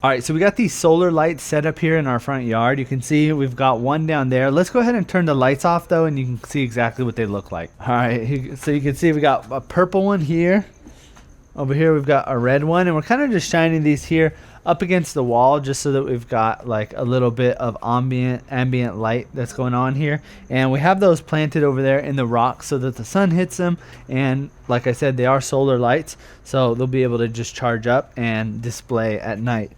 All right, so we got these solar lights set up here in our front yard. You can see we've got one down there. Let's go ahead and turn the lights off though, and you can see exactly what they look like. All right, so you can see we got a purple one here. Over here we've got a red one, and we're kind of just shining these here up against the wall just so that we've got like a little bit of ambient light that's going on here. And we have those planted over there in the rocks so that the sun hits them, and like I said, they are solar lights, so they'll be able to just charge up and display at night.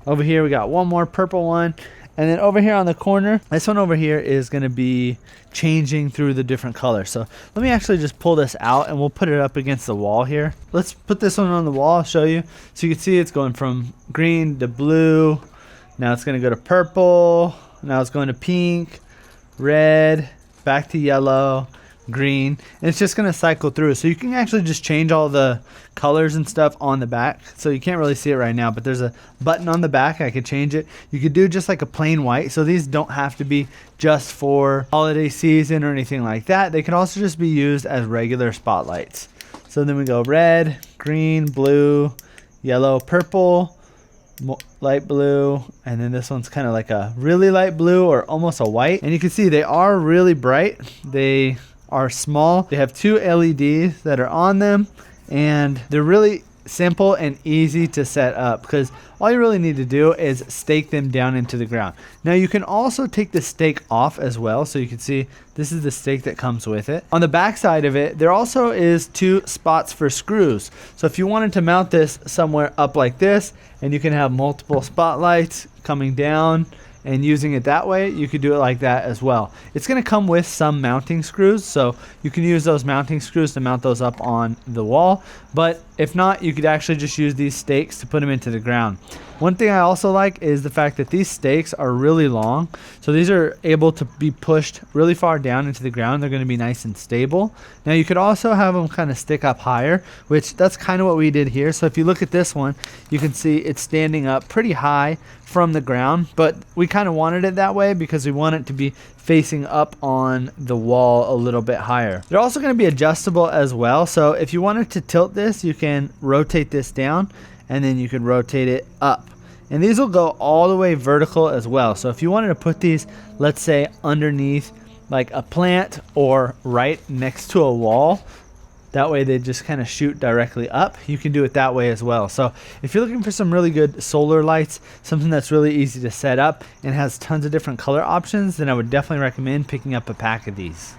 Over here we got one more purple one, and then over here on the corner, this one over here is going to be changing through the different colors. So let me actually just pull this out and we'll put it up against the wall here. Let's put this one on the wall, I'll show you. So you can see it's going from green to blue. Now it's going to go to purple. Now it's going to pink, red, back to yellow, green, and it's just going to cycle through. So you can actually just change all the colors and stuff on the back. So you can't really see it right now, but there's a button on the back. I could change it. You could do just like a plain white. So these don't have to be just for holiday season or anything like that. They can also just be used as regular spotlights. So then we go red, green, blue, yellow, purple, light blue, and then this one's kind of like a really light blue or almost a white. And you can see they are really bright. They are small. They have 2 LEDs that are on them, and they're really simple and easy to set up because all you really need to do is stake them down into the ground. Now you can also take the stake off as well, so you can see this is the stake that comes with it. On the back side of it, there also is 2 spots for screws. So if you wanted to mount this somewhere up like this, and you can have multiple spotlights coming down and using it that way, you could do it like that as well. It's going to come with some mounting screws, so you can use those mounting screws to mount those up on the wall, but if not, you could actually just use these stakes to put them into the ground. One thing I also like is the fact that these stakes are really long, so these are able to be pushed really far down into the ground. They're going to be nice and stable. Now you could also have them kind of stick up higher, which that's kind of what we did here. So if you look at this one, you can see it's standing up pretty high from the ground, but we kind of wanted it that way because we want it to be facing up on the wall a little bit higher. They're also going to be adjustable as well, so if you wanted to tilt this, you can rotate this down and then you can rotate it up, and these will go all the way vertical as well. So if you wanted to put these, let's say underneath like a plant or right next to a wall, that way they just kind of shoot directly up, you can do it that way as well. So if you're looking for some really good solar lights, something that's really easy to set up and has tons of different color options, then I would definitely recommend picking up a pack of these.